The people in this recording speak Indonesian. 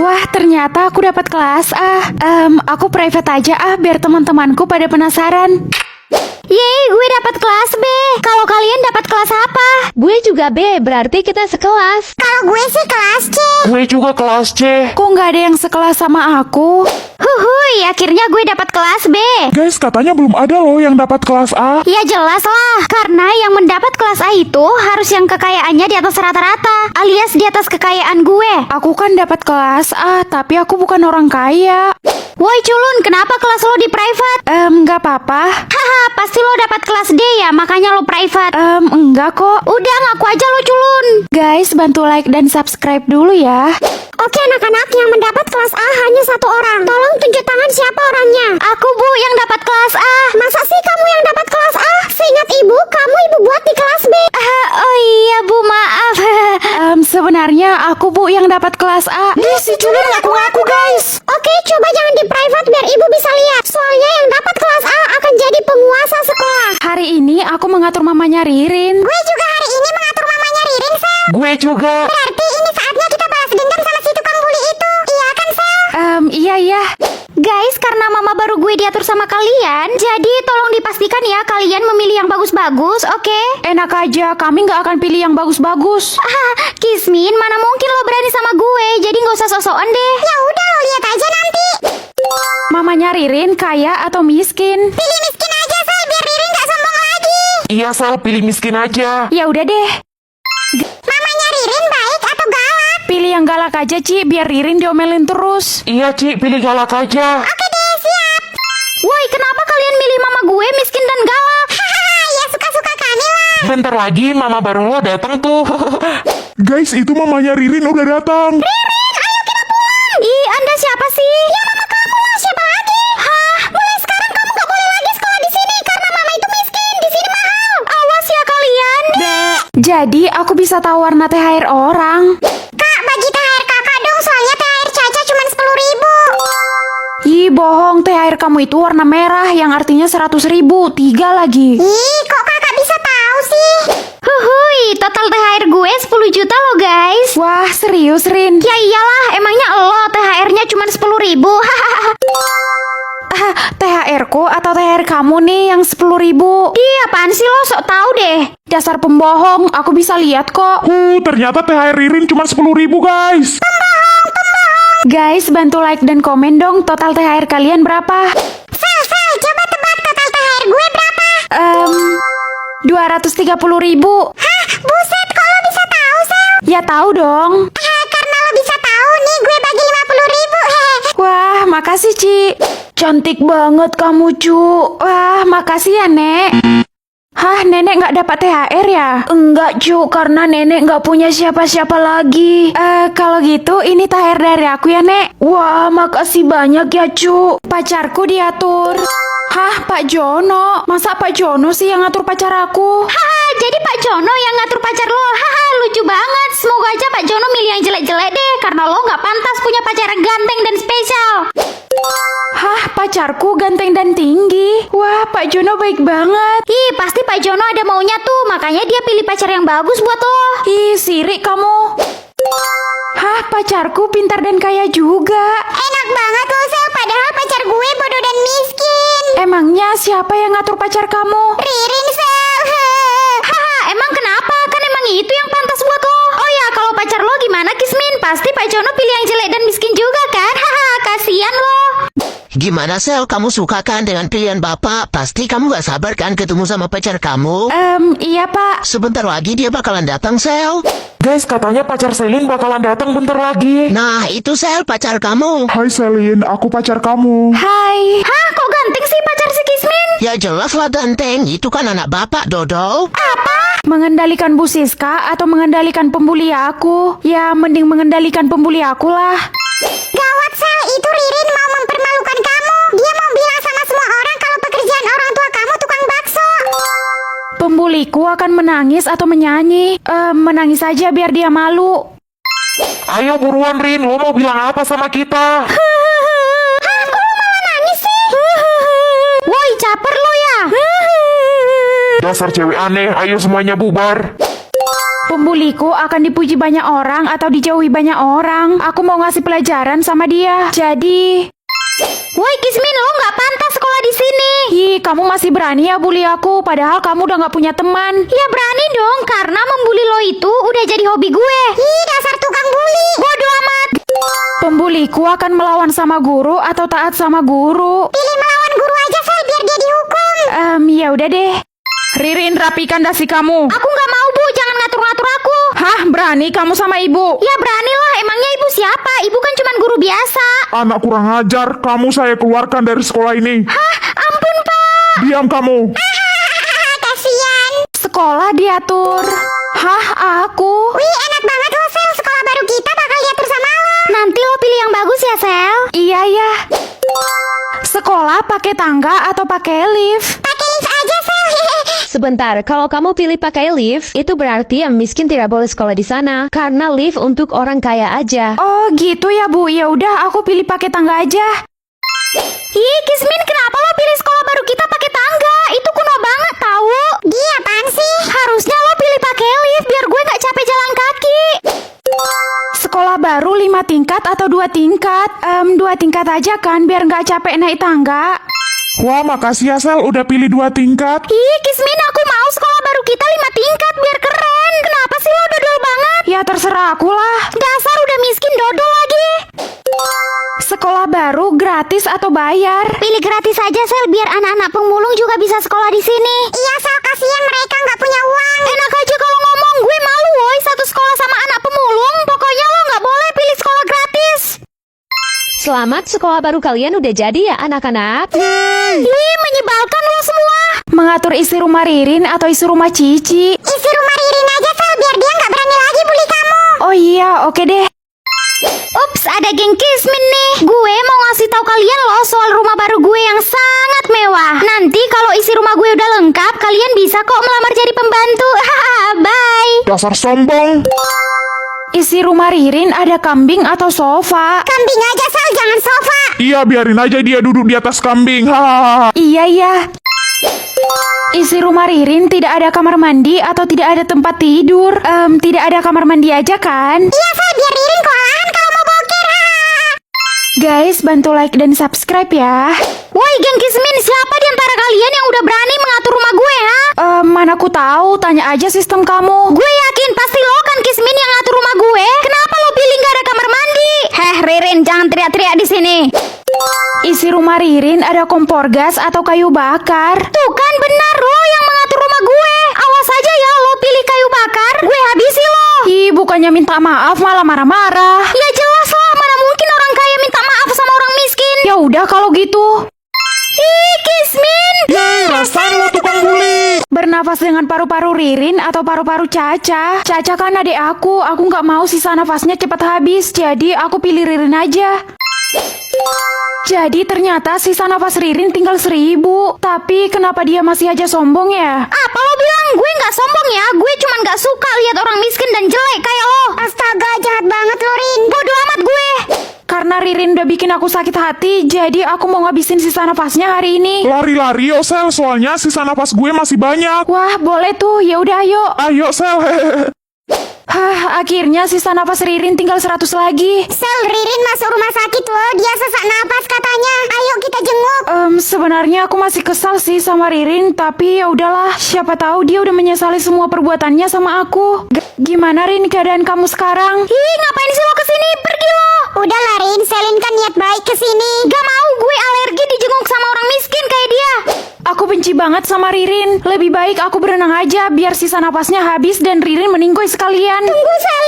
Wah, ternyata aku dapat kelas A. Aku private aja biar teman-temanku pada penasaran. Yeay, gue dapat kelas B. Kalau kalian dapat kelas apa? Gue juga B, berarti kita sekelas. Kalau gue sih kelas C. Gue juga kelas C. Kok nggak ada yang sekelas sama aku? Huhuy, akhirnya gue dapat kelas B. Guys, katanya belum ada loh yang dapat kelas A. Ya jelas lah, karena yang mendapat kelas A itu harus yang kekayaannya di atas rata-rata, alias di atas kekayaan gue. Aku kan dapat kelas A, tapi aku bukan orang kaya. Woi culun, kenapa kelas lo di private? Nggak apa-apa. Haha, pasti lo dapat kelas D ya, makanya lo private. Enggak kok. Udah, ngaku aja lo culun. Guys, bantu like dan subscribe dulu ya. Oke anak-anak, yang mendapat kelas A hanya satu orang. Tolong tunjuk tangan siapa orangnya. Aku bu, yang dapat kelas A. Masa sih kamu yang dapat kelas A? Seingat ibu, kamu ibu buat di kelas B. Oh iya bu, maaf. Sebenarnya aku bu yang dapat kelas A. Si culun ngaku-ngaku guys. Oke, coba jangan di private biar ibu bisa lihat. Soalnya yang dapat kelas A akan jadi penguasa sekolah. Hari ini aku mengatur mamanya Ririn. Gue juga hari ini mengatur mamanya Ririn, Sel. Gue juga. Berarti ini saatnya kita balas dendam sama si tukang bully itu. Iya kan, Sel? Iya. Guys, karena mama baru gue diatur sama kalian, jadi tolong dipastikan ya kalian memilih yang bagus-bagus, oke? Enak aja, kami nggak akan pilih yang bagus-bagus. Kismin, mana mungkin lo berani sama gue, jadi nggak usah sok-sokan deh. Ya udah, lo lihat aja nanti. Mamanya Ririn kaya atau miskin? Pilih miskin aja, Sel, biar Ririn nggak sombong lagi. Iya, Sal, pilih miskin aja. Ya udah deh. Mamanya Ririn baik atau galak? Pilih yang galak aja, Ci, biar Ririn diomelin terus. Iya, Ci, pilih galak aja. Oke deh, siap. Woi, kenapa kalian milih mama gue miskin dan galak? Hahaha, ya suka-suka kami lah. Bentar lagi mama baru lo datang tuh. Guys, itu mamanya Ririn udah datang. Ririn, ayo kita pulang. Ih, Anda siapa sih? Ya mama kamu lah, siapa lagi? Hah, mulai sekarang kamu gak boleh lagi sekolah di sini karena mama itu miskin, di sini mahal. Awas ya kalian. Jadi aku bisa tahu warna THR orang. Kak, bagi THR kakak dong, soalnya THR Caca cuma 10.000. Ih, bohong, THR kamu itu warna merah yang artinya 100.000, 3 lagi. Ih, kok kakak bisa tahu sih? Huhuy, total THR gue 10 juta loh guys. Wah, serius, Rin? Ya iyalah, emangnya lo THR-nya cuma 10.000. Hahaha. THR-ku atau THR kamu nih yang 10.000? Ih, apaan sih lo, sok tahu deh. Dasar pembohong, aku bisa lihat kok. Ternyata THR Ririn cuma 10.000 guys. Guys, bantu like dan komen dong, total THR kalian berapa? Sel, coba tebak total THR gue berapa? 230.000. Hah, buset, kok lo bisa tahu, Sel? Ya tahu dong. Karena lo bisa tahu nih, gue bagi 50.000. Hehe. Wah, makasih, Ci. Cantik banget kamu, Cu. Wah, makasih ya, Nek. Hah, nenek nggak dapat THR ya? Enggak, Cu, karena nenek nggak punya siapa-siapa lagi. Kalau gitu, ini THR dari aku ya, Nek. Wah, makasih banyak ya, Cu. Pacarku diatur. Hah, Pak Jono? Masa Pak Jono sih yang ngatur pacar aku? Haha, jadi Pak Jono yang ngatur pacar lo. Haha, lucu banget. Semoga aja Pak Jono milih yang jelek-jelek deh, karena lo nggak pantas punya pacar yang ganteng dan spesial. Hah, pacarku ganteng dan tinggi. Wah, Pak Jono baik banget. Ih, pasti Pak Jono ada maunya tuh, makanya dia pilih pacar yang bagus buat lo. Ih, sirik kamu. Hah, pacarku pintar dan kaya juga. Enak banget lo, Sel, padahal pacar gue bodoh dan miskin. Emangnya siapa yang ngatur pacar kamu? Ririn, Sel. Haha, emang kenapa? Kan emang itu yang pantas buat lo. Oh ya, kalau pacar lo gimana, Kismin? Pasti Pak Jono pilih yang jelek dan miskin juga kan? Haha, kasihan lo. Gimana Sel, kamu suka kan dengan pilihan bapak? Pasti kamu gak sabar kan ketemu sama pacar kamu? Iya Pak. Sebentar lagi dia bakalan datang Sel. Guys, katanya pacar Selin bakalan datang bentar lagi. Nah itu Sel, pacar kamu. Hai Selin, aku pacar kamu. Hai. Hah, kok ganteng sih pacar si Kismin? Ya jelas lah ganteng, itu kan anak bapak Dodol. Mengendalikan Bu Siska atau mengendalikan pembuli aku? Ya, mending mengendalikan pembuli aku lah. Gawat, Sel, itu Ririn mau mempermalukan kamu. Dia mau bilang sama semua orang kalau pekerjaan orang tua kamu tukang bakso. Pembuliku akan menangis atau menyanyi. Menangis saja biar dia malu. Ayo buruan, Rin, lo mau bilang apa sama kita? Hah, kok lo malah nangis sih? Woi, caper lo ya? Dasar cewek aneh, ayo semuanya bubar. Pembuliku akan dipuji banyak orang atau dijauhi banyak orang. Aku mau ngasih pelajaran sama dia. Jadi... Woi Kismin, lo nggak pantas sekolah di sini. Hi, kamu masih berani ya bully aku, padahal kamu udah nggak punya teman. Ya berani dong, karena membuli lo itu udah jadi hobi gue. Ih, dasar tukang bully. Bodoh amat. Pembuliku akan melawan sama guru atau taat sama guru. Pilih melawan guru aja, Sel, biar dia dihukum. Ya udah deh. Ririn, rapikan dasi kamu. Aku nggak mau, Bu. Jangan ngatur-ngatur aku. Hah, berani kamu sama ibu? Ya beranilah, emangnya ibu siapa? Ibu kan cuma guru biasa. Anak kurang ajar, kamu saya keluarkan dari sekolah ini. Hah, ampun, Pak. Diam kamu. Kasian. Sekolah diatur. Hah, aku? Wih, enak banget lo, Sel. Sekolah baru kita bakal diatur sama lo. Nanti lo pilih yang bagus ya, Sel. Iya ya. Sekolah pakai tangga atau pakai lift? Pakai lift aja, Sel. Sebentar, kalau kamu pilih pakai lift, itu berarti yang miskin tidak boleh sekolah di sana. Karena lift untuk orang kaya aja. Oh gitu ya Bu. Ya udah, aku pilih pakai tangga aja. Ih, Kismin, kenapa lo pilih sekolah baru kita pakai tangga? Itu kuno banget, tahu? Dia apaan sih? Harusnya lo pilih pakai lift biar gue nggak capek jalan kaki. Sekolah baru 5 tingkat atau 2 tingkat? 2 tingkat aja kan, biar nggak capek naik tangga. Wah, makasih ya Sel, udah pilih 2 tingkat. Ih, Kismin, aku mau sekolah baru kita 5 tingkat biar keren. Kenapa sih lo dodol banget? Ya terserah aku lah. Dasar udah miskin dodol lagi. Sekolah baru gratis atau bayar? Pilih gratis aja, Sel, biar anak-anak pemulung juga bisa sekolah di sini. Iya, Sel, kasihan mereka nggak punya uang. Enak aja kalau ngomong, gue malu woy satu sekolah sama anak pemulung. Pokoknya lo nggak boleh pilih sekolah gratis. Selamat, sekolah baru kalian udah jadi ya anak-anak. Ih, menyebalkan lo semua. Mengatur isi rumah Ririn atau isi rumah Cici? Isi rumah Ririn aja, Sel, biar dia nggak berani lagi bully kamu. Oh iya, oke deh. Ups, ada geng Kismin nih. Gue mau ngasih tahu kalian loh soal rumah baru gue yang sangat mewah. Nanti kalau isi rumah gue udah lengkap, kalian bisa kok melamar jadi pembantu. Haha, bye. Dasar sombong. Isi rumah Ririn ada kambing atau sofa? Kambing aja, Sel, jangan sofa. Iya, biarin aja dia duduk di atas kambing. Hahaha. Iya ya. Isi rumah Ririn tidak ada kamar mandi atau tidak ada tempat tidur? Tidak ada kamar mandi aja kan? Iya, Sel, biar Ririn kewalahan kalau mau bokir. Guys, bantu like dan subscribe ya. Woi, geng Kismin, siapa di antara kalian yang udah berani mengatur rumah gue, ha? Mana aku tahu, tanya aja sistem kamu. Gue yakin pasti lo kan Kismin yang ngatur rumah gue. Kenapa lo pilih nggak ada kamar mandi? Heh, Ririn, jangan teriak-teriak di sini. Isi rumah Ririn ada kompor gas atau kayu bakar? Tuh kan benar lo yang mengatur rumah gue. Awas aja ya lo pilih kayu bakar, gue habisi lo. Ih, bukannya minta maaf malah marah-marah. Ya jelas lah, mana mungkin orang kaya minta maaf sama orang miskin. Ya udah kalau gitu. Ih, Kismin. Yeay, rasain lo tukang bully. Bernafas dengan paru-paru Ririn atau paru-paru Caca? Caca kan adik aku nggak mau sisa nafasnya cepat habis, jadi aku pilih Ririn aja. Jadi ternyata sisa nafas Ririn tinggal 1000. Tapi kenapa dia masih aja sombong ya? Apa lo bilang gue nggak sombong ya? Gue cuman nggak suka lihat orang miskin dan jelek kayak lo. Astaga, jahat banget lo, Rin. Bodoh amat gue. Karena Ririn udah bikin aku sakit hati, jadi aku mau ngabisin sisa nafasnya hari ini. Lari-lari yo Sel, soalnya sisa napas gue masih banyak. Wah, boleh tuh. Ya udah ayo. Ayo Sel. Hah, akhirnya sisa nafas Ririn tinggal 100 lagi. Sel, Ririn masuk rumah sakit loh. Dia sesak napas katanya. Ayo kita jenguk. Sebenarnya aku masih kesal sih sama Ririn, tapi ya udahlah. Siapa tahu dia udah menyesali semua perbuatannya sama aku. Gimana Rin keadaan kamu sekarang? Ih, ngapain sih lo kesini? Pergi lo. Udah lah, Rin. Selin kan niat baik kesini. Gak mau, gue alergi dijenguk sama orang miskin kayak dia. Aku benci banget sama Ririn. Lebih baik aku berenang aja biar sisa napasnya habis dan Ririn meninggoy sekalian. Tunggu, Sel.